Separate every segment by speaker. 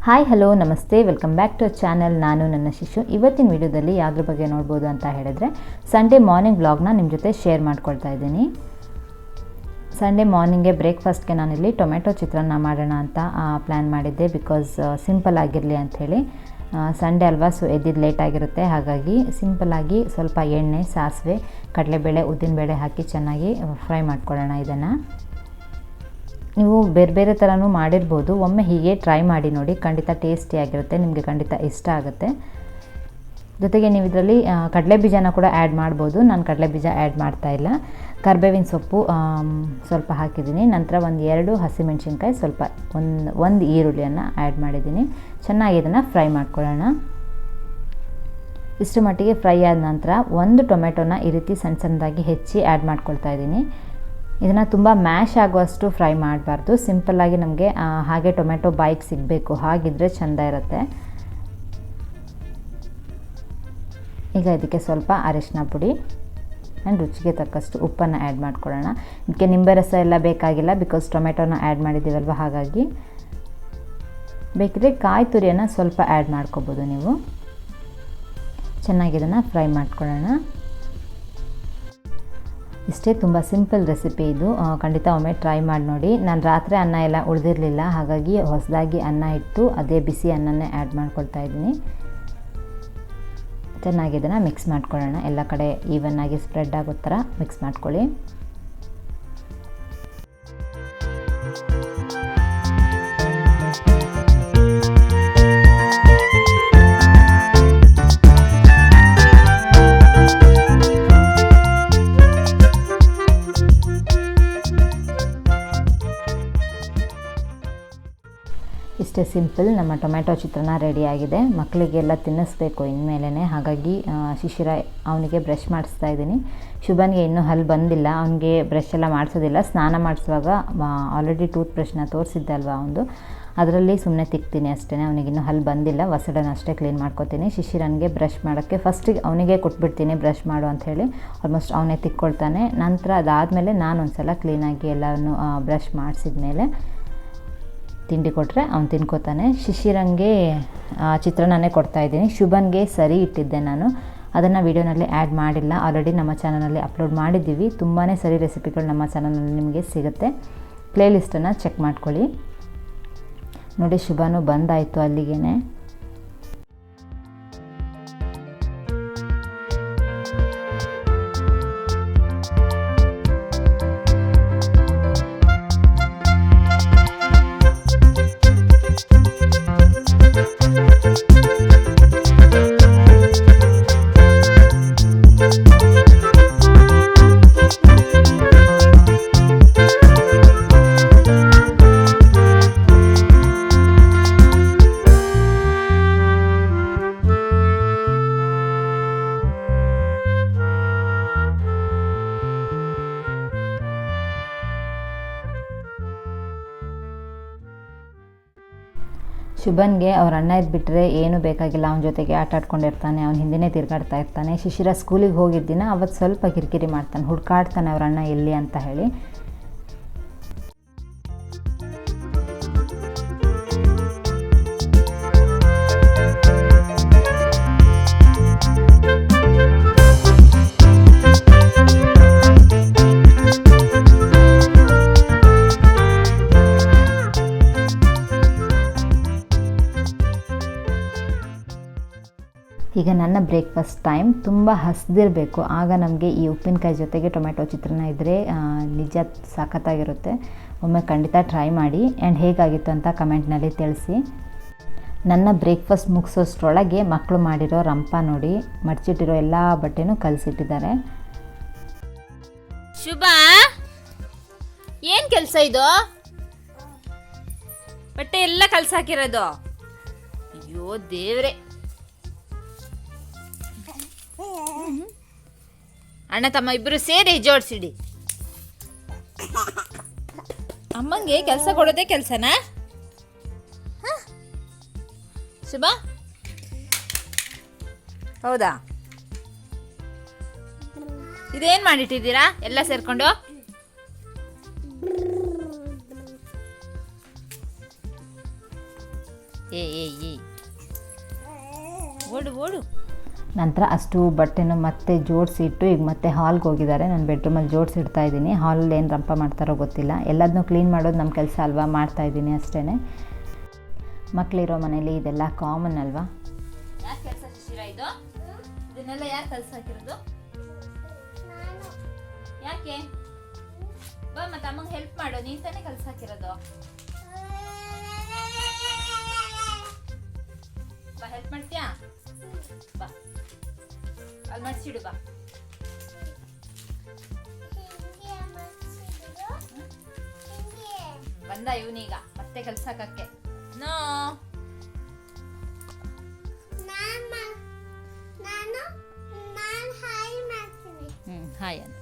Speaker 1: Hi hello ನಮಸ್ತೆ welcome back to channel ನಾನು ನನ್ನ ಶಿಶು. ಇವತ್ತಿನ ವಿಡಿಯೋದಲ್ಲಿ ಯಾವುದ್ರ ಬಗ್ಗೆ ನೋಡ್ಬೋದು ಅಂತ ಹೇಳಿದ್ರೆ ಸಂಡೇ ಮಾರ್ನಿಂಗ್ ವ್ಲಾಗ್ನ ನಿಮ್ಮ ಜೊತೆ ಶೇರ್ ಮಾಡ್ಕೊಳ್ತಾ ಇದ್ದೀನಿ. ಸಂಡೇ ಮಾರ್ನಿಂಗ್ಗೆ ಬ್ರೇಕ್ಫಾಸ್ಟ್ಗೆ ನಾನಿಲ್ಲಿ ಟೊಮೆಟೊ ಚಿತ್ರಾನ್ನ ಮಾಡೋಣ ಅಂತ ಪ್ಲ್ಯಾನ್ ಮಾಡಿದ್ದೆ. ಬಿಕಾಸ್ ಸಿಂಪಲ್ ಆಗಿರಲಿ ಅಂಥೇಳಿ. ಸಂಡೇ ಅಲ್ವಾ, ಸೊ ಎದ್ದಿದ್ದು ಲೇಟ್ ಆಗಿರುತ್ತೆ. ಹಾಗಾಗಿ ಸಿಂಪಲ್ಲಾಗಿ ಸ್ವಲ್ಪ ಎಣ್ಣೆ, ಸಾಸಿವೆ, ಕಡಲೆಬೇಳೆ, ಉದ್ದಿನಬೇಳೆ ಹಾಕಿ ಚೆನ್ನಾಗಿ ಫ್ರೈ ಮಾಡ್ಕೊಳ್ಳೋಣ. ಇದನ್ನು ನೀವು ಬೇರೆ ಬೇರೆ ಥರನೂ ಮಾಡಿರ್ಬೋದು. ಒಮ್ಮೆ ಹೀಗೆ ಟ್ರೈ ಮಾಡಿ ನೋಡಿ, ಖಂಡಿತ ಟೇಸ್ಟಿಯಾಗಿರುತ್ತೆ, ನಿಮಗೆ ಖಂಡಿತ ಇಷ್ಟ ಆಗುತ್ತೆ. ಜೊತೆಗೆ ನೀವು ಇದರಲ್ಲಿ ಕಡಲೆ ಬೀಜನ ಕೂಡ ಆ್ಯಡ್ ಮಾಡ್ಬೋದು. ನಾನು ಕಡಲೆ ಬೀಜ ಆ್ಯಡ್ ಮಾಡ್ತಾಯಿಲ್ಲ. ಕರಿಬೇವಿನ ಸೊಪ್ಪು ಸ್ವಲ್ಪ ಹಾಕಿದ್ದೀನಿ. ನಂತರ 1-2 ಹಸಿಮೆಣಸಿನ್ಕಾಯಿ, ಸ್ವಲ್ಪ ಒಂದು ಈರುಳ್ಳಿಯನ್ನು ಆ್ಯಡ್ ಮಾಡಿದ್ದೀನಿ. ಚೆನ್ನಾಗಿ ಇದನ್ನು ಫ್ರೈ ಮಾಡ್ಕೊಳ್ಳೋಣ. ಇಷ್ಟು ಮಟ್ಟಿಗೆ ಫ್ರೈ ಆದ ನಂತರ 1 ಟೊಮೆಟೊನ ಈ ರೀತಿ ಸಣ್ಣ ಸಣ್ಣದಾಗಿ ಹೆಚ್ಚಿ ಆ್ಯಡ್ ಮಾಡ್ಕೊಳ್ತಾ ಇದ್ದೀನಿ. ಇದನ್ನು ತುಂಬ ಮ್ಯಾಶ್ ಆಗುವಷ್ಟು ಫ್ರೈ ಮಾಡಬಾರ್ದು. ಸಿಂಪಲ್ಲಾಗಿ ನಮಗೆ ಹಾಗೆ ಟೊಮೆಟೊ ಬಾಯಿಗೆ ಸಿಗಬೇಕು, ಹಾಗಿದ್ರೆ ಚೆಂದ ಇರುತ್ತೆ. ಈಗ ಇದಕ್ಕೆ ಸ್ವಲ್ಪ ಅರಿಶಿನ ಪುಡಿ ಆ್ಯಂಡ್ ರುಚಿಗೆ ತಕ್ಕಷ್ಟು ಉಪ್ಪನ್ನು ಆ್ಯಡ್ ಮಾಡ್ಕೊಳ್ಳೋಣ. ಇದಕ್ಕೆ ನಿಂಬೆ ರಸ ಎಲ್ಲ ಬೇಕಾಗಿಲ್ಲ, ಬಿಕಾಸ್ ಟೊಮೆಟೊನ ಆ್ಯಡ್ ಮಾಡಿದ್ದೀವಲ್ವ, ಹಾಗಾಗಿ. ಬೇಕಿದ್ರೆ ಕಾಯಿ ತುರಿಯನ್ನು ಸ್ವಲ್ಪ ಆ್ಯಡ್ ಮಾಡ್ಕೋಬೋದು ನೀವು. ಚೆನ್ನಾಗಿ ಇದನ್ನು ಫ್ರೈ ಮಾಡ್ಕೊಳ್ಳೋಣ. ಇಷ್ಟೇ, ತುಂಬ ಸಿಂಪಲ್ ರೆಸಿಪಿ ಇದು. ಖಂಡಿತ ಒಮ್ಮೆ ಟ್ರೈ ಮಾಡಿ ನೋಡಿ. ನಾನು ರಾತ್ರಿ ಅನ್ನ ಎಲ್ಲ ಉಳಿದಿರಲಿಲ್ಲ, ಹಾಗಾಗಿ ಹೊಸದಾಗಿ ಅನ್ನ ಇಟ್ಟು ಅದೇ ಬಿಸಿ ಅನ್ನನೇ ಆ್ಯಡ್ ಮಾಡ್ಕೊಳ್ತಾ ಇದ್ದೀನಿ. ಚೆನ್ನಾಗಿ ಇದನ್ನು ಮಿಕ್ಸ್ ಮಾಡ್ಕೊಳ್ಳೋಣ. ಎಲ್ಲ ಕಡೆ ಈವನ್ನಾಗಿ ಸ್ಪ್ರೆಡ್ ಆಗೋ ಥರ ಮಿಕ್ಸ್ ಮಾಡ್ಕೊಳ್ಳಿ. ಇಷ್ಟೇ ಸಿಂಪಲ್, ನಮ್ಮ ಟೊಮೆಟೊ ಚಿತ್ರಾನ್ನ ರೆಡಿಯಾಗಿದೆ. ಮಕ್ಕಳಿಗೆಲ್ಲ ತಿನ್ನಿಸ್ಬೇಕು ಇನ್ಮೇಲೆ, ಹಾಗಾಗಿ ಶಿಶಿರ ಅವನಿಗೆ ಬ್ರಷ್ ಮಾಡಿಸ್ತಾ ಇದ್ದೀನಿ. ಶುಭನ್ಗೆ ಇನ್ನೂ ಹಲ್ಲು ಬಂದಿಲ್ಲ, ಅವನಿಗೆ ಬ್ರಷ್ ಎಲ್ಲ ಮಾಡಿಸೋದಿಲ್ಲ. ಸ್ನಾನ ಮಾಡಿಸುವಾಗ ಆಲ್ರೆಡಿ ಟೂತ್ ಬ್ರಷ್ನ ತೋರಿಸಿದ್ದೆ ಅಲ್ವಾ ಒಂದು, ಅದರಲ್ಲಿ ಸುಮ್ಮನೆ ತಿಕ್ತೀನಿ ಅಷ್ಟೇ. ಅವನಿಗಿನ್ನೂ ಹಲ್ಲು ಬಂದಿಲ್ಲ, ಹೊಸಡನ್ನು ಅಷ್ಟೇ ಕ್ಲೀನ್ ಮಾಡ್ಕೊತೀನಿ. ಶಿಶಿರನಿಗೆ ಬ್ರಷ್ ಮಾಡೋಕ್ಕೆ ಫಸ್ಟಿಗೆ ಅವನಿಗೆ ಕೊಟ್ಬಿಡ್ತೀನಿ, ಬ್ರಷ್ ಮಾಡು ಅಂಥೇಳಿ. ಆಲ್ಮೋಸ್ಟ್ ಅವನೇ ತಿಕ್ಕೊಳ್ತಾನೆ. ನಂತರ ಅದಾದಮೇಲೆ ನಾನು ಒಂದು ಸಲ ಕ್ಲೀನಾಗಿ ಎಲ್ಲವನ್ನು ಬ್ರಷ್ ಮಾಡಿಸಿದ ಮೇಲೆ ತಿಂಡಿ ಕೊಟ್ಟರೆ ಅವ್ನು ತಿನ್ಕೋತಾನೆ. ಶಿಶಿರಂಗೆ ಚಿತ್ರಾನ್ನನೇ ಕೊಡ್ತಾಯಿದ್ದೀನಿ. ಶುಭನ್ಗೆ ಸರಿ ಇಟ್ಟಿದ್ದೆ ನಾನು, ಅದನ್ನು ವೀಡಿಯೋನಲ್ಲಿ ಆ್ಯಡ್ ಮಾಡಿಲ್ಲ. ಆಲ್ರೆಡಿ ನಮ್ಮ ಚಾನಲಲ್ಲಿ ಅಪ್ಲೋಡ್ ಮಾಡಿದ್ದೀವಿ. ತುಂಬಾ ಸರಿ ರೆಸಿಪಿಗಳು ನಮ್ಮ ಚಾನಲಲ್ಲಿ ನಿಮಗೆ ಸಿಗುತ್ತೆ. ಪ್ಲೇ ಲಿಸ್ಟನ್ನು ಚೆಕ್ ಮಾಡ್ಕೊಳ್ಳಿ. ನೋಡಿ, ಶುಭನೂ ಬಂದಾಯಿತು ಅಲ್ಲಿಗೇ. ಶುಭನ್ಗೆ ಅವ್ರ ಅಣ್ಣ ಇದ್ಬಿಟ್ರೆ ಏನೂ ಬೇಕಾಗಿಲ್ಲ, ಅವನ ಜೊತೆಗೆ ಆಟ ಆಡ್ಕೊಂಡಿರ್ತಾನೆ, ಅವ್ನ ಹಿಂದೆನೇ ತಿರುಗಾಡ್ತಾ ಇರ್ತಾನೆ. ಶಿಶಿರ ಸ್ಕೂಲಿಗೆ ಹೋಗಿದ್ದಿನ ಅವತ್ತು ಸ್ವಲ್ಪ ಕಿರಿಕಿರಿ ಮಾಡ್ತಾನೆ, ಹುಡ್ಕಾಡ್ತಾನೆ ಅವ್ರ ಅಣ್ಣ ಎಲ್ಲಿ ಅಂತ ಹೇಳಿ. ಈಗ ನನ್ನ ಬ್ರೇಕ್ಫಾಸ್ಟ್ ಟೈಮ್. ತುಂಬ ಹಸ್ದಿರಬೇಕು, ಆಗ ನಮಗೆ ಈ ಉಪ್ಪಿನಕಾಯಿ ಜೊತೆಗೆ ಟೊಮೆಟೊ ಚಿತ್ರಾನ್ನ ಇದ್ದರೆ ನಿಜ ಸಖತ್ತಾಗಿರುತ್ತೆ. ಒಮ್ಮೆ ಖಂಡಿತ ಟ್ರೈ ಮಾಡಿ ಆ್ಯಂಡ್ ಹೇಗಾಗಿತ್ತು ಅಂತ ಕಮೆಂಟ್ನಲ್ಲಿ ತಿಳಿಸಿ. ನನ್ನ ಬ್ರೇಕ್ಫಾಸ್ಟ್ ಮುಗಿಸೋಷ್ಟ್ರೊಳಗೆ ಮಕ್ಕಳು ಮಾಡಿರೋ ರಂಪ ನೋಡಿ, ಮಡ್ಚಿಟ್ಟಿರೋ ಎಲ್ಲ ಬಟ್ಟೆನೂ ಕಲಸಿಟ್ಟಿದ್ದಾರೆ.
Speaker 2: ಶುಭ, ಏನು ಕೆಲಸ ಇದು? ಬಟ್ಟೆ ಎಲ್ಲ ಕಲ್ಸಾಕಿರೋದು? ಅಯ್ಯೋ ದೇವ್ರೆ. ಅಣ್ಣ ತಮ್ಮ ಇಬ್ಬರು ಸೇರಿ ಜೋಡಿಸಿಡಿ. ಅಮ್ಮಂಗೆ ಕೆಲಸ ಕೊಡೋದೇ ಕೆಲಸನಾ? ಶುಭ, ಹೌದಾ? ಇದೇನು ಮಾಡಿಟ್ಟಿದ್ದೀರಾ ಎಲ್ಲ ಸೇರ್ಕೊಂಡು? ಏ ಏ ಏ ಓಡು ಓಡು.
Speaker 1: ನಂತರ ಅಷ್ಟು ಬಟ್ಟೆನೂ ಮತ್ತೆ ಜೋಡಿಸಿಟ್ಟು ಈಗ ಮತ್ತೆ ಹಾಲ್ಗೆ ಹೋಗಿದ್ದಾರೆ. ನಾನು ಬೆಡ್ರೂಮಲ್ಲಿ ಜೋಡಿಸಿಡ್ತಾ ಇದ್ದೀನಿ. ಹಾಲಲ್ಲಿ ಏನು ರಂಪ ಮಾಡ್ತಾರೋ ಗೊತ್ತಿಲ್ಲ. ಎಲ್ಲದನ್ನೂ ಕ್ಲೀನ್ ಮಾಡೋದು ನಮ್ಮ ಕೆಲಸ ಅಲ್ವಾ, ಮಾಡ್ತಾಯಿದ್ದೀನಿ ಅಷ್ಟೇ. ಮಕ್ಕಳಿರೋ ಮನೇಲಿ ಇದೆಲ್ಲ ಕಾಮನ್ ಅಲ್ವಾ.
Speaker 2: ಯಾಕೆ ಕೆಲಸ ಶಿಶಿರ ಇದು? ಇದನ್ನೆಲ್ಲ ಯಾರು ಕಲ್ಸಾಕಿರೋದು? ಯಾಕೆ? ಬಾ ಮತ್ತೆ ಅಮ್ಮಂಗೆ ಹೆಲ್ಪ್ ಮಾಡು, ನೀನ್ ತಾನೇ ಕಲ್ಸಾಕಿರೋದು. ಬಾ ಹೆಲ್ಪ್ ಮಾಡ್ತೀಯಾ? ಬಾ ಅಲ್ಲಿ ಮಡ್ಸಿಡು ಬಾ. ಬಂದ ಇವನೀಗ ಮತ್ತೆ ಕಲ್ಸಾಕಕ್ಕೆ. ನೋ ಹಾಯ್ ಅಂತ.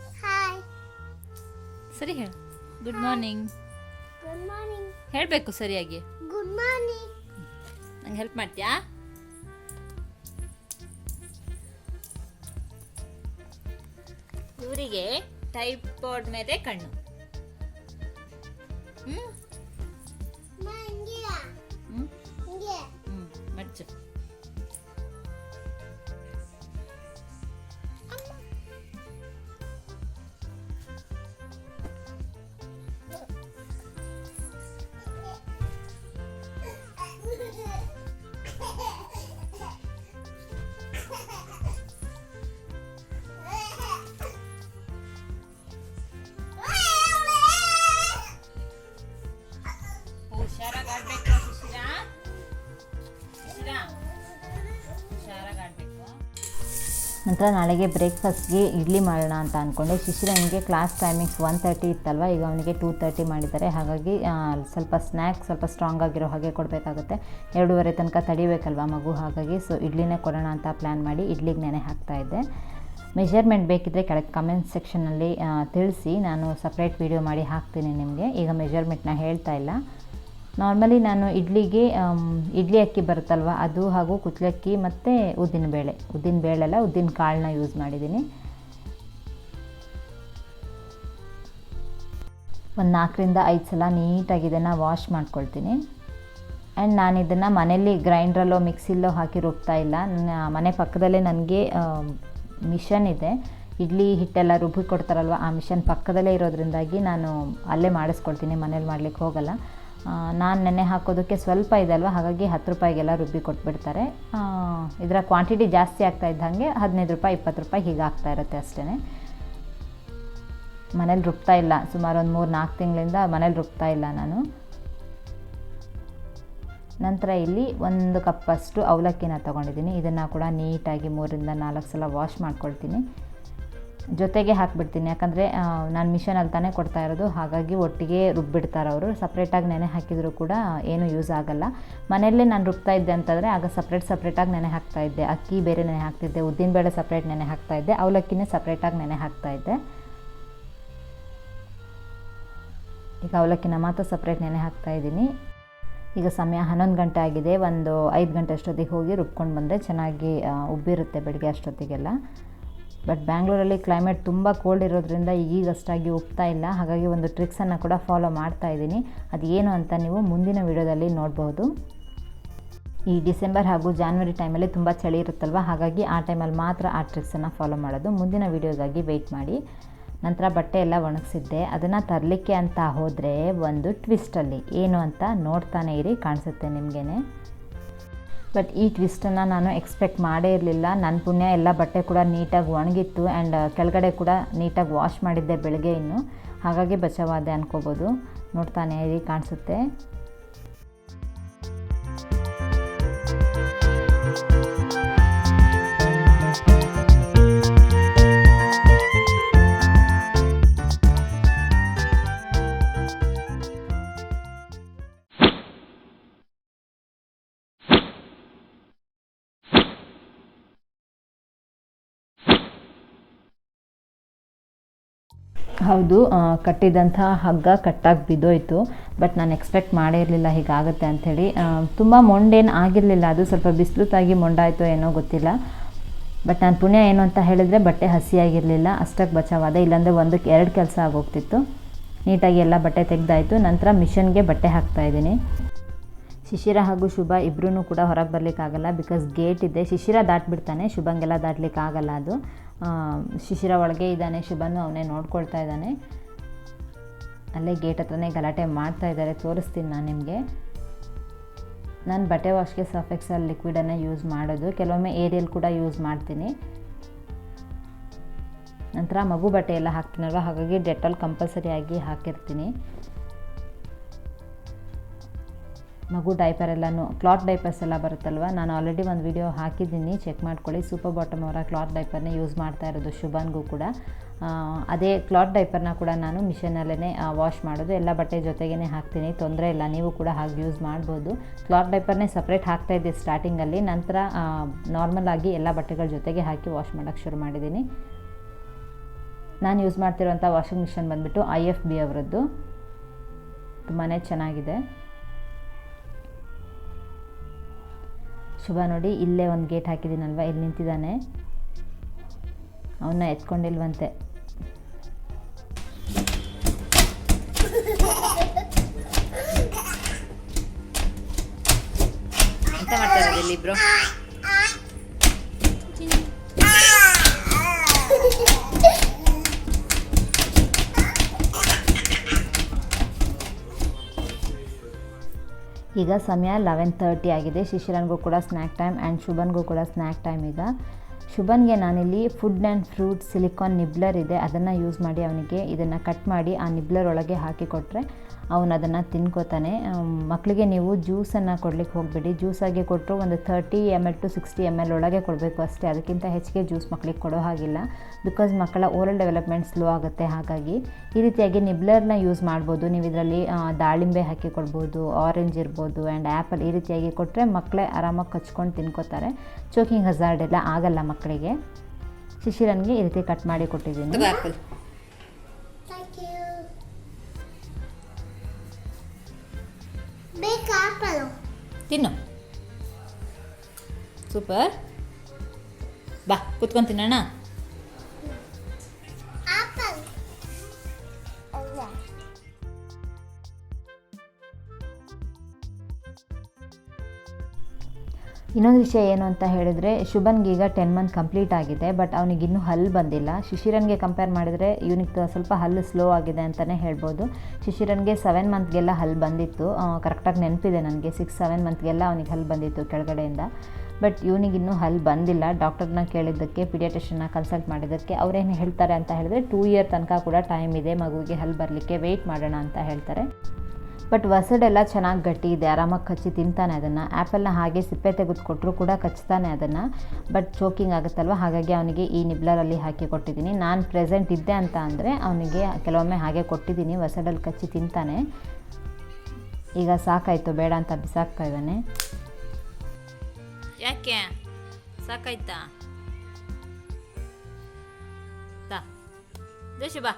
Speaker 2: ಸರಿ ಹೇಳು. Good morning.
Speaker 3: Good morning.
Speaker 2: ಹೇಳಬೇಕು ಸರಿಯಾಗಿ.
Speaker 3: Good morning.
Speaker 2: ನಂಗೆ ಹೆಲ್ಪ್ ಮಾಡ್ತೀಯಾ? ಇವರಿಗೆ ಟೈಪಾಯ್ಡ್ ಮೇಲೆ ಕಣ್ಣು. ಮಚ್ಚು.
Speaker 1: ನಂತರ ನಾಳೆಗೆ ಬ್ರೇಕ್ಫಾಸ್ಟ್ಗೆ ಇಡ್ಲಿ ಮಾಡೋಣ ಅಂತ ಅಂದ್ಕೊಂಡೆ. ಶಿಶಿರನಿಗೆ ಕ್ಲಾಸ್ ಟೈಮಿಂಗ್ಸ್ 1:30 ಇತ್ತಲ್ವ, ಈಗ ಅವನಿಗೆ 2:30 ಮಾಡಿದ್ದಾರೆ. ಹಾಗಾಗಿ ಸ್ವಲ್ಪ ಸ್ನ್ಯಾಕ್ಸ್ ಸ್ವಲ್ಪ ಸ್ಟ್ರಾಂಗ್ ಆಗಿರೋ ಹಾಗೆ ಕೊಡಬೇಕಾಗುತ್ತೆ. 2:30 ತನಕ ತಡಿಬೇಕಲ್ವ ಮಗು, ಹಾಗಾಗಿ ಇಡ್ಲಿನೇ ಕೊಡೋಣ ಅಂತ ಪ್ಲ್ಯಾನ್ ಮಾಡಿ ಇಡ್ಲಿಗೆ ನೆನೆ ಹಾಕ್ತಾಯಿದ್ದೆ. ಮೆಷರ್ಮೆಂಟ್ ಬೇಕಿದ್ದರೆ ಕೆಳಗೆ ಕಮೆಂಟ್ ಸೆಕ್ಷನಲ್ಲಿ ತಿಳಿಸಿ, ನಾನು ಸಪ್ರೇಟ್ ವೀಡಿಯೋ ಮಾಡಿ ಹಾಕ್ತೀನಿ ನಿಮಗೆ. ಈಗ ಮೆಷರ್ಮೆಂಟ್ನ ಹೇಳ್ತಾ ಇಲ್ಲ. ನಾರ್ಮಲಿ ನಾನು ಇಡ್ಲಿಗೆ ಇಡ್ಲಿ ಅಕ್ಕಿ ಬರುತ್ತಲ್ವ ಅದು, ಹಾಗೂ ಕುಚ್ಚಲಕ್ಕಿ ಮತ್ತು ಉದ್ದಿನ ಕಾಳನ್ನ ಯೂಸ್ ಮಾಡಿದ್ದೀನಿ. ಒಂದು 4-5 ಸಲ ನೀಟಾಗಿ ಇದನ್ನು ವಾಶ್ ಮಾಡ್ಕೊಳ್ತೀನಿ. ಆ್ಯಂಡ್ ನಾನು ಇದನ್ನು ಮನೇಲಿ ಗ್ರೈಂಡ್ರಲ್ಲೋ ಮಿಕ್ಸಿಲ್ಲೋ ಹಾಕಿ ರುಬ್ತಾ ಇಲ್ಲ. ನನ್ನ ಮನೆ ಪಕ್ಕದಲ್ಲೇ ನನಗೆ ಮಿಷನ್ ಇದೆ. ಇಡ್ಲಿ ಹಿಟ್ಟೆಲ್ಲ ರುಬ್ಬಿ ಕೊಡ್ತಾರಲ್ವ, ಆ ಮಿಷನ್ ಪಕ್ಕದಲ್ಲೇ ಇರೋದ್ರಿಂದಾಗಿ ನಾನು ಅಲ್ಲೇ ಮಾಡಿಸ್ಕೊಳ್ತೀನಿ, ಮನೇಲಿ ಮಾಡ್ಲಿಕ್ಕೆ ಹೋಗಲ್ಲ. ನಾನು ನೆನೆ ಹಾಕೋದಕ್ಕೆ ಸ್ವಲ್ಪ ಇದಲ್ವ, ಹಾಗಾಗಿ 10 ರೂಪಾಯಿಗೆಲ್ಲ ರುಬ್ಬಿ ಕೊಟ್ಬಿಡ್ತಾರೆ. ಇದರ ಕ್ವಾಂಟಿಟಿ ಜಾಸ್ತಿ ಆಗ್ತಾ ಇದ್ದಂಗೆ 15 ರೂಪಾಯಿ 20 ರೂಪಾಯಿ ಹೀಗೆ ಆಗ್ತಾ ಇರುತ್ತೆ ಅಷ್ಟೇ. ಮನೇಲಿ ರುಬ್ತಾ ಇಲ್ಲ, ಸುಮಾರು ಒಂದು 3-4 ತಿಂಗಳಿಂದ ಮನೇಲಿ ರುಬ್ತಾ ಇಲ್ಲ ನಾನು. ನಂತರ ಇಲ್ಲಿ 1 ಕಪ್ಪಷ್ಟು ಅವಲಕ್ಕಿನ ತೊಗೊಂಡಿದ್ದೀನಿ. ಇದನ್ನು ಕೂಡ ನೀಟಾಗಿ 3-4 ಸಲ ವಾಶ್ ಮಾಡ್ಕೊಳ್ತೀನಿ. ಜೊತೆಗೆ ಹಾಕಿಬಿಡ್ತೀನಿ, ಯಾಕಂದರೆ ನಾನು ಮಿಷನಲ್ಲಿ ತಾನೇ ಕೊಡ್ತಾ ಇರೋದು, ಹಾಗಾಗಿ ಒಟ್ಟಿಗೆ ರುಬ್ಬಿಡ್ತಾರೆ ಅವರು. ಸಪ್ರೇಟಾಗಿ ನೆನೆ ಹಾಕಿದರೂ ಕೂಡ ಏನೂ ಯೂಸ್ ಆಗೋಲ್ಲ. ಮನೆಯಲ್ಲೇ ನಾನು ರುಬ್ತಾ ಇದ್ದೆ ಅಂತಂದರೆ ಆಗ ಸಪ್ರೇಟಾಗಿ ನೆನೆ ಹಾಕ್ತಾಯಿದ್ದೆ. ಅಕ್ಕಿ ಬೇರೆ ನೆನೆ ಹಾಕ್ತಿದ್ದೆ, ಉದ್ದಿನಬೇಳೆ ಸಪ್ರೇಟ್ ನೆನೆ ಹಾಕ್ತಾಯಿದ್ದೆ, ಅವಲಕ್ಕಿನೇ ಸಪ್ರೇಟಾಗಿ ನೆನೆ ಹಾಕ್ತಾಯಿದ್ದೆ. ಈಗ ಅವಲಕ್ಕಿನ ಮಾತ್ರ ಸಪ್ರೇಟ್ ನೆನೆ ಹಾಕ್ತಾಯಿದ್ದೀನಿ. ಈಗ ಸಮಯ 11 ಗಂಟೆ ಆಗಿದೆ. ಒಂದು 5 ಗಂಟೆ ಅಷ್ಟೊತ್ತಿಗೆ ಹೋಗಿ ರುಬ್ಕೊಂಡು ಬಂದರೆ ಚೆನ್ನಾಗಿ ಉಬ್ಬಿರುತ್ತೆ ಬೆಳಗ್ಗೆ ಅಷ್ಟೊತ್ತಿಗೆಲ್ಲ. ಬಟ್ ಬ್ಯಾಂಗ್ಳೂರಲ್ಲಿ ಕ್ಲೈಮೇಟ್ ತುಂಬ ಕೋಲ್ಡ್ ಇರೋದ್ರಿಂದ ಈಗಷ್ಟಾಗಿ ಉಪ್ತಾ ಇಲ್ಲ. ಹಾಗಾಗಿ ಒಂದು ಟ್ರಿಕ್ಸನ್ನು ಕೂಡ ಫಾಲೋ ಮಾಡ್ತಾ ಇದ್ದೀನಿ. ಅದು ಏನು ಅಂತ ನೀವು ಮುಂದಿನ ವಿಡಿಯೋದಲ್ಲಿ ನೋಡ್ಬೋದು. ಈ ಡಿಸೆಂಬರ್ ಹಾಗೂ ಜಾನ್ವರಿ ಟೈಮಲ್ಲಿ ತುಂಬ ಚಳಿ ಇರುತ್ತಲ್ವ, ಹಾಗಾಗಿ ಆ ಟೈಮಲ್ಲಿ ಮಾತ್ರ ಆ ಟ್ರಿಕ್ಸನ್ನು ಫಾಲೋ ಮಾಡೋದು. ಮುಂದಿನ ವಿಡಿಯೋಗಾಗಿ ವೆಯ್ಟ್ ಮಾಡಿ. ನಂತರ ಬಟ್ಟೆ ಎಲ್ಲ ಒಣಗಿಸಿದ್ದೆ. ಅದನ್ನು ತರಲಿಕ್ಕೆ ಅಂತ ಹೋದರೆ ಒಂದು ಟ್ವಿಸ್ಟಲ್ಲಿ ಏನು ಅಂತ ನೋಡ್ತಾನೆ ಇರಿ, ಕಾಣಿಸುತ್ತೆ ನಿಮಗೇನೆ. ಬಟ್ ಈ ಟ್ವಿಸ್ಟನ್ನು ನಾನು ಎಕ್ಸ್ಪೆಕ್ಟ್ ಮಾಡೇ ಇರಲಿಲ್ಲ. ನನ್ನ ಪುಣ್ಯ ಎಲ್ಲ ಬಟ್ಟೆ ಕೂಡ ನೀಟಾಗಿ ಒಣಗಿತ್ತು. ಆ್ಯಂಡ್ ಕೆಳಗಡೆ ಕೂಡ ನೀಟಾಗಿ ವಾಶ್ ಮಾಡಿದ್ದೆ ಬೆಳಗ್ಗೆ ಇನ್ನು, ಹಾಗಾಗಿ ಬಚಾವಾದೆ ಅನ್ಕೋಬೋದು. ನೋಡ್ತಾನೆ ಇರಿ, ಕಾಣಿಸುತ್ತೆ. ಹೌದು, ಕಟ್ಟಿದಂಥ ಹಗ್ಗ ಕಟ್ಟಾಗಿ ಬಿದ್ದೋಯ್ತು. ಬಟ್ ನಾನು ಎಕ್ಸ್ಪೆಕ್ಟ್ ಮಾಡೇ ಇರಲಿಲ್ಲ ಹೀಗಾಗುತ್ತೆ ಅಂಥೇಳಿ. ತುಂಬ ಮೊಂಡೇನು ಆಗಿರಲಿಲ್ಲ, ಅದು ಸ್ವಲ್ಪ ಬಿಸಿಲುತ್ತಾಗಿ ಮೊಂಡಾಯಿತೋ ಏನೋ ಗೊತ್ತಿಲ್ಲ. ಬಟ್ ನಾನು ಪುಣ್ಯ ಏನು ಅಂತ ಹೇಳಿದರೆ ಬಟ್ಟೆ ಹಸಿಯಾಗಿರಲಿಲ್ಲ, ಅಷ್ಟಕ್ಕೆ ಬಚಾವಾದೆ. ಇಲ್ಲಾಂದರೆ 1-2 ಕೆಲಸ ಆಗೋಗ್ತಿತ್ತು. ನೀಟಾಗಿ ಎಲ್ಲ ಬಟ್ಟೆ ತೆಗೆದಾಯಿತು. ನಂತರ ಮಿಷನ್ಗೆ ಬಟ್ಟೆ ಹಾಕ್ತಾಯಿದ್ದೀನಿ. ಶಿಶಿರ ಹಾಗೂ ಶುಭ ಇಬ್ಬರೂ ಕೂಡ ಹೊರಗೆ ಬರಲಿಕ್ಕಾಗಲ್ಲ, ಬಿಕಾಸ್ ಗೇಟ್ ಇದೆ. ಶಿಶಿರ ದಾಟ್ಬಿಡ್ತಾನೆ, ಶುಭಂಗೆಲ್ಲ ದಾಟ್ಲಿಕ್ಕಾಗಲ್ಲ. ಅದು ಶಿಶಿರ ಒಳಗೆ ಇದ್ದಾನೆ, ಶುಭನು ಅವನೇ ನೋಡ್ಕೊಳ್ತಾ ಇದ್ದಾನೆ. ಅಲ್ಲೇ ಗೇಟ್ ಹತ್ರನೇ ಗಲಾಟೆ ಮಾಡ್ತಾ ಇದ್ದಾರೆ, ತೋರಿಸ್ತೀನಿ ನಾನು ನಿಮಗೆ. ನಾನು ಬಟ್ಟೆ ವಾಶ್ಗೆ ಸರ್ಫ್ ಎಕ್ಸೆಲ್ ಲಿಕ್ವಿಡನ್ನು ಯೂಸ್ ಮಾಡೋದು, ಕೆಲವೊಮ್ಮೆ ಏರಿಯಲ್ ಕೂಡ ಯೂಸ್ ಮಾಡ್ತೀನಿ. ನಂತರ ಮಗು ಬಟ್ಟೆ ಎಲ್ಲ ಹಾಕ್ತೀನಲ್ವ, ಹಾಗಾಗಿ ಡೆಟಾಲ್ ಕಂಪಲ್ಸರಿಯಾಗಿ ಹಾಕಿರ್ತೀನಿ. ಮಗು ಡೈಪರ್ ಎಲ್ಲನೂ ಕ್ಲಾತ್ ಡೈಪರ್ಸ್ ಎಲ್ಲ ಬರುತ್ತಲ್ವ, ನಾನು ಆಲ್ರೆಡಿ ಒಂದು ವಿಡಿಯೋ ಹಾಕಿದ್ದೀನಿ, ಚೆಕ್ ಮಾಡ್ಕೊಳ್ಳಿ. ಸೂಪರ್ ಬಾಟಮ್ ಅವರ ಕ್ಲಾತ್ ಡೈಪರ್ನೇ ಯೂಸ್ ಮಾಡ್ತಾ ಇರೋದು ಶುಭನ್ಗೂ ಕೂಡ. ಅದೇ ಕ್ಲಾತ್ ಡೈಪರ್ನ ಕೂಡ ನಾನು ಮಿಷನಲ್ಲೇ ವಾಶ್ ಮಾಡೋದು, ಎಲ್ಲ ಬಟ್ಟೆ ಜೊತೆಗೇ ಹಾಕ್ತೀನಿ, ತೊಂದರೆ ಇಲ್ಲ. ನೀವು ಕೂಡ ಹಾಗೆ ಯೂಸ್ ಮಾಡ್ಬೋದು. ಕ್ಲಾತ್ ಡೈಪರ್ನೇ ಸಪ್ರೇಟ್ ಹಾಕ್ತಾಯಿದ್ದೆ ಸ್ಟಾರ್ಟಿಂಗಲ್ಲಿ, ನಂತರ ನಾರ್ಮಲ್ ಆಗಿ ಎಲ್ಲ ಬಟ್ಟೆಗಳ ಜೊತೆಗೆ ಹಾಕಿ ವಾಶ್ ಮಾಡೋಕ್ಕೆ ಶುರು ಮಾಡಿದ್ದೀನಿ. ನಾನು ಯೂಸ್ ಮಾಡ್ತಿರೋಂಥ ವಾಷಿಂಗ್ ಮಿಷನ್ ಬಂದುಬಿಟ್ಟು IFB ಅವರದ್ದು, ತುಂಬಾ ಚೆನ್ನಾಗಿದೆ. ಶುಭ ನೋಡಿ, ಇಲ್ಲೇ ಒಂದು ಗೇಟ್ ಹಾಕಿದ್ದೀನಲ್ವ, ಇಲ್ಲಿ ನಿಂತಿದ್ದಾನೆ, ಅವನ್ನ ಎತ್ಕೊಂಡಿಲ್ವಂತೆ. ಎಂತ ಮಾಡ್ತಾ ಇರೋದು ಇಲ್ಲಿಬ್ರು? ಈಗ ಸಮಯ 11:30 ಆಗಿದೆ. ಶಿಶಿರನಿಗೂ ಕೂಡ ಸ್ನ್ಯಾಕ್ ಟೈಮ್ ಆ್ಯಂಡ್ ಶುಭನ್ಗೂ ಕೂಡ ಸ್ನ್ಯಾಕ್ ಟೈಮ್. ಈಗ ಶುಭನ್ಗೆ ನಾನಿಲ್ಲಿ ಫುಡ್ ಆ್ಯಂಡ್ ಫ್ರೂಟ್ ಸಿಲಿಕಾನ್ ನಿಬ್ಲರ್ ಇದೆ, ಅದನ್ನು ಯೂಸ್ ಮಾಡಿ ಅವನಿಗೆ ಇದನ್ನು ಕಟ್ ಮಾಡಿ ಆ ನಿಬ್ಲರ್ ಒಳಗೆ ಹಾಕಿ ಕೊಟ್ಟರೆ ಅವನು ಅದನ್ನು ತಿನ್ಕೋತಾನೆ. ಮಕ್ಕಳಿಗೆ ನೀವು ಜ್ಯೂಸನ್ನು ಕೊಡ್ಲಿಕ್ಕೆ ಹೋಗಬೇಡಿ, ಜ್ಯೂಸಾಗಿ ಕೊಟ್ಟರು ಒಂದು 30 ml to 60 ml ಒಳಗೆ ಕೊಡಬೇಕು ಅಷ್ಟೇ, ಅದಕ್ಕಿಂತ ಹೆಚ್ಚಿಗೆ ಜ್ಯೂಸ್ ಮಕ್ಕಳಿಗೆ ಕೊಡೋ ಹಾಗಿಲ್ಲ, ಬಿಕಾಸ್ ಮಕ್ಕಳ ಓರಲ್ ಡೆವಲಪ್ಮೆಂಟ್ ಸ್ಲೋ ಆಗುತ್ತೆ. ಹಾಗಾಗಿ ಈ ರೀತಿಯಾಗಿ ನಿಬ್ಲರ್ನ ಯೂಸ್ ಮಾಡ್ಬೋದು. ನೀವು ಇದರಲ್ಲಿ ದಾಳಿಂಬೆ ಹಾಕಿ ಕೊಡ್ಬೋದು, ಆರೆಂಜ್ ಇರ್ಬೋದು ಆ್ಯಂಡ್ ಆ್ಯಪಲ್, ಈ ರೀತಿಯಾಗಿ ಕೊಟ್ಟರೆ ಮಕ್ಕಳೇ ಆರಾಮಾಗಿ ಕಚ್ಕೊಂಡು ತಿನ್ಕೋತಾರೆ. ಚೋಕಿಂಗ್ ಹಜಾರ್ಡ್ ಎಲ್ಲ ಆಗಲ್ಲ ಮಕ್ಕಳಿಗೆ. ಶಿಶಿರನ್ಗೆ ಈ ರೀತಿ ಕಟ್ ಮಾಡಿ ಕೊಟ್ಟಿದ್ದೀನಿ. ತಿನ್ನು, ಸೂಪರ್. ಬಾ ಕುತ್ಕೊಂಡು ತಿನ್ನೋಣ. ಇನ್ನೊಂದು ವಿಷಯ ಏನು ಅಂತ ಹೇಳಿದರೆ, ಶುಭನ್ಗೆ ಈಗ 10 ಮಂತ್ ಕಂಪ್ಲೀಟ್ ಆಗಿದೆ, ಬಟ್ ಅವನಿಗಿನ್ನೂ ಹಲ್ಲು ಬಂದಿಲ್ಲ. ಶಿಶಿರನ್ಗೆ ಕಂಪೇರ್ ಮಾಡಿದರೆ ಇವನಿಗೆ ಸ್ವಲ್ಪ ಹಲ್ಲು ಸ್ಲೋ ಆಗಿದೆ ಅಂತಲೇ ಹೇಳ್ಬೋದು. ಶಿಶಿರನ್ಗೆ 7 ಮಂತ್ಗೆಲ್ಲ ಹಲ್ಲು ಬಂದಿತ್ತು, ಕರೆಕ್ಟಾಗಿ ನೆನಪಿದೆ ನನಗೆ. 6-7 ಮಂತ್ಗೆಲ್ಲ ಅವನಿಗೆ ಹಲ್ಲು ಬಂದಿತ್ತು ಕೆಳಗಡೆಯಿಂದ, ಬಟ್ ಇವನಿಗಿನ್ನೂ ಹಲ್ಲು ಬಂದಿಲ್ಲ. ಡಾಕ್ಟರ್ನ ಕೇಳಿದ್ದಕ್ಕೆ, ಪೀಡಿಯಾಟ್ರಿಷನ್ನ ಕನ್ಸಲ್ಟ್ ಮಾಡಿದ್ದಕ್ಕೆ ಅವರೇನು ಹೇಳ್ತಾರೆ ಅಂತ ಹೇಳಿದ್ರೆ 2 ಇಯರ್ ತನಕ ಕೂಡ ಟೈಮ್ ಇದೆ ಮಗುವಿಗೆ ಹಲ್ಲು ಬರಲಿಕ್ಕೆ, ವೆಯ್ಟ್ ಮಾಡೋಣ ಅಂತ ಹೇಳ್ತಾರೆ. ಬಟ್ ವಸಡೆಲ್ಲ ಚೆನ್ನಾಗಿ ಗಟ್ಟಿ ಇದೆ, ಆರಾಮಾಗಿ ಕಚ್ಚಿ ತಿಂತಾನೆ ಅದನ್ನು. ಆ್ಯಪಲ್ನ ಹಾಗೆ ಸಿಪ್ಪೆ ತೆಗೆದುಕೊಟ್ರು ಕೂಡ ಕಚ್ತಾನೆ ಅದನ್ನು, ಬಟ್ ಚೋಕಿಂಗ್ ಆಗುತ್ತಲ್ವ, ಹಾಗಾಗಿ ಅವನಿಗೆ ಈ ನಿಬ್ಲರಲ್ಲಿ ಹಾಕಿ ಕೊಟ್ಟಿದ್ದೀನಿ. ನಾನು ಪ್ರೆಸೆಂಟ್ ಇದ್ದೆ ಅಂತ ಅಂದರೆ ಅವನಿಗೆ ಕೆಲವೊಮ್ಮೆ ಹಾಗೆ ಕೊಟ್ಟಿದ್ದೀನಿ, ವಸಡಲ್ಲಿ ಕಚ್ಚಿ ತಿಂತಾನೆ. ಈಗ ಸಾಕಾಯಿತು, ಬೇಡ ಅಂತ ಬಿಸಾಕ್ತಾ ಇದ್ದಾನೆ.
Speaker 2: ಯಾಕೆ ಸಾಕಾಯ್ತಾ? ಬಾ.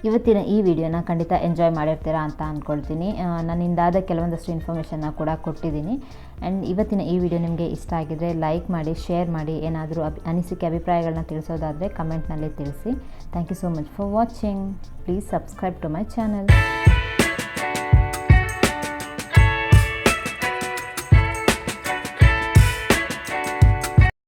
Speaker 1: ಇವತ್ತಿನ ಈ ವಿಡಿಯೋನ ಖಂಡಿತ ಎಂಜಾಯ್ ಮಾಡಿರ್ತೀರಾ ಅಂತ ಅಂದ್ಕೊಳ್ತೀನಿ. ನನ್ನಿಂದಾದ ಕೆಲವೊಂದಷ್ಟು ಇನ್ಫಾರ್ಮೇಷನ್ನ ಕೂಡ ಕೊಟ್ಟಿದ್ದೀನಿ. ಆ್ಯಂಡ್ ಇವತ್ತಿನ ಈ ವಿಡಿಯೋ ನಿಮಗೆ ಇಷ್ಟ ಆಗಿದ್ದರೆ ಲೈಕ್ ಮಾಡಿ, ಶೇರ್ ಮಾಡಿ. ಏನಾದರೂ ಅನಿಸಿಕೆ ಅಭಿಪ್ರಾಯಗಳನ್ನ ತಿಳಿಸೋದಾದರೆ ಕಮೆಂಟ್ನಲ್ಲಿ ತಿಳಿಸಿ. Thank you so much for watching. Please subscribe to my channel.